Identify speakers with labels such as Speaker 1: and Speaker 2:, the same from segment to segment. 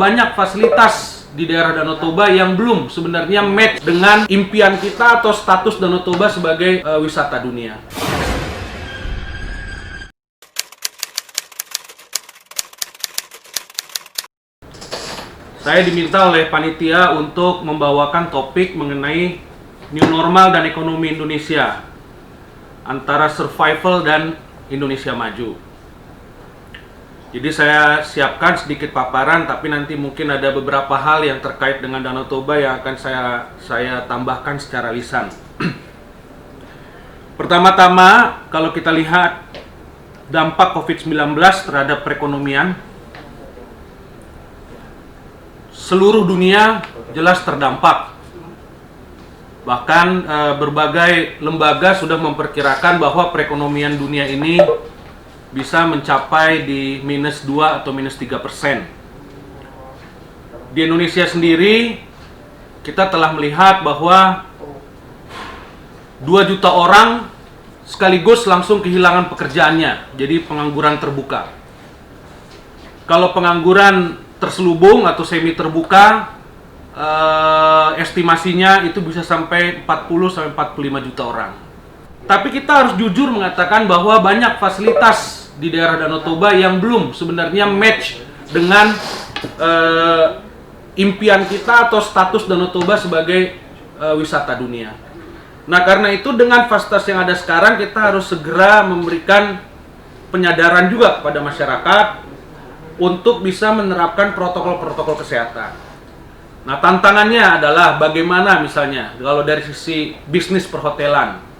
Speaker 1: banyak fasilitas di daerah Danau Toba yang belum sebenarnya match dengan impian kita atau status Danau Toba sebagai wisata dunia. Saya diminta oleh panitia untuk membawakan topik mengenai new normal dan ekonomi Indonesia, antara survival dan Indonesia maju. Jadi saya siapkan sedikit paparan, tapi nanti mungkin ada beberapa hal yang terkait dengan Danau Toba yang akan saya tambahkan secara lisan. Pertama-tama, kalau kita lihat dampak COVID-19 terhadap perekonomian, seluruh dunia jelas terdampak. Bahkan berbagai lembaga sudah memperkirakan bahwa perekonomian dunia ini bisa mencapai di -2 atau -3%. Di Indonesia sendiri, kita telah melihat bahwa 2 juta orang sekaligus langsung kehilangan pekerjaannya, jadi pengangguran terbuka. Kalau pengangguran terselubung atau semi terbuka, estimasinya itu bisa sampai 40-45 juta orang. Tapi kita harus jujur mengatakan bahwa banyak fasilitas di daerah Danau Toba yang belum sebenarnya match dengan impian kita atau status Danau Toba sebagai wisata dunia. Nah, karena itu dengan fasilitas yang ada sekarang, kita harus segera memberikan penyadaran juga kepada masyarakat untuk bisa menerapkan protokol-protokol kesehatan. Nah, tantangannya adalah bagaimana misalnya kalau dari sisi bisnis perhotelan.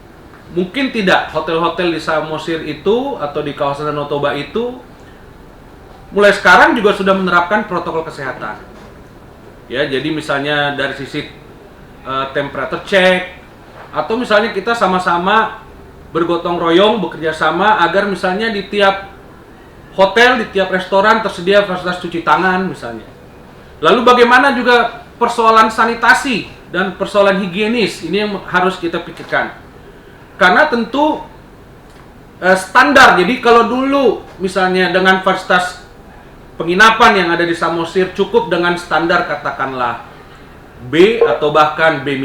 Speaker 1: Mungkin tidak hotel-hotel di Samosir itu atau di kawasan Danau Toba itu mulai sekarang juga sudah menerapkan protokol kesehatan. Ya, jadi misalnya dari sisi temperature check, atau misalnya kita sama-sama bergotong royong bekerja sama agar misalnya di tiap hotel, di tiap restoran tersedia fasilitas cuci tangan misalnya. Lalu bagaimana juga persoalan sanitasi dan persoalan higienis, ini yang harus kita pikirkan. Karena tentu standar, jadi kalau dulu misalnya dengan fasilitas penginapan yang ada di Samosir cukup dengan standar katakanlah B atau bahkan B-,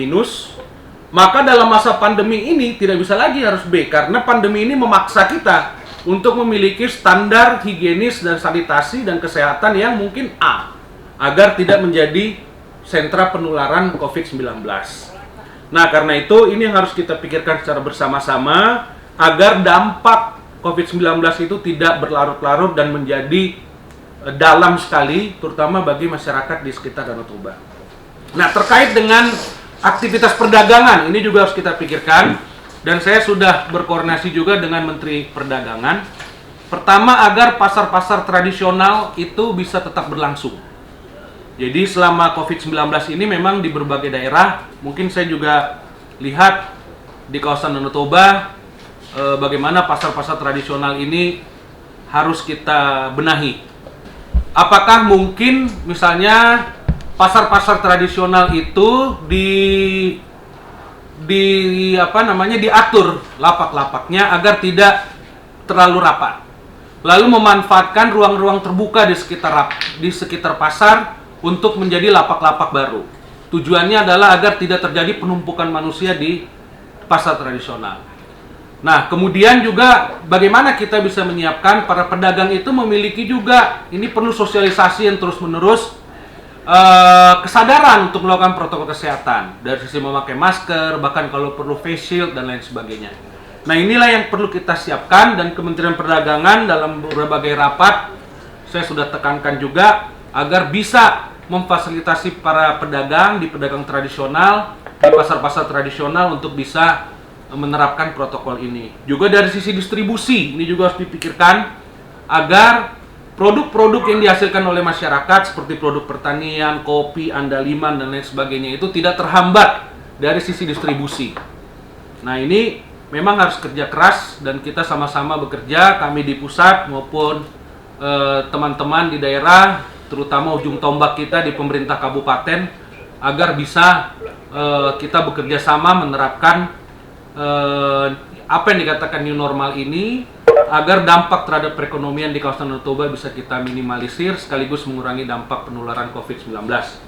Speaker 1: maka dalam masa pandemi ini tidak bisa lagi harus B, karena pandemi ini memaksa kita untuk memiliki standar higienis dan sanitasi dan kesehatan yang mungkin A, agar tidak menjadi sentra penularan COVID-19. Nah, karena itu ini yang harus kita pikirkan secara bersama-sama agar dampak COVID-19 itu tidak berlarut-larut dan menjadi dalam sekali, terutama bagi masyarakat di sekitar Danau Toba. Nah, terkait dengan aktivitas perdagangan, ini juga harus kita pikirkan. Dan saya sudah berkoordinasi juga dengan Menteri Perdagangan. Pertama, agar pasar-pasar tradisional itu bisa tetap berlangsung. Jadi selama COVID-19 ini memang di berbagai daerah, mungkin saya juga lihat di kawasan Danau Toba, bagaimana pasar-pasar tradisional ini harus kita benahi. Apakah mungkin misalnya pasar-pasar tradisional itu diatur lapak-lapaknya agar tidak terlalu rapat, lalu memanfaatkan ruang-ruang terbuka di sekitar pasar untuk menjadi lapak-lapak baru. Tujuannya adalah agar tidak terjadi penumpukan manusia di pasar tradisional. Nah, kemudian juga bagaimana kita bisa menyiapkan para pedagang itu memiliki juga, ini perlu sosialisasi yang terus-menerus, kesadaran untuk melakukan protokol kesehatan dari sisi memakai masker, bahkan kalau perlu face shield dan lain sebagainya. Nah, inilah yang perlu kita siapkan, dan Kementerian Perdagangan dalam berbagai rapat saya sudah tekankan juga agar bisa memfasilitasi para pedagang di pedagang tradisional, di pasar-pasar tradisional untuk bisa menerapkan protokol ini. Juga dari sisi distribusi, ini juga harus dipikirkan agar produk-produk yang dihasilkan oleh masyarakat seperti produk pertanian, kopi, andaliman, dan lain sebagainya itu tidak terhambat dari sisi distribusi. Nah, ini memang harus kerja keras dan kita sama-sama bekerja, kami di pusat maupun teman-teman di daerah, terutama ujung tombak kita di pemerintah kabupaten, agar bisa kita bekerja sama menerapkan apa yang dikatakan new normal ini agar dampak terhadap perekonomian di kawasan Danau Toba bisa kita minimalisir sekaligus mengurangi dampak penularan COVID-19.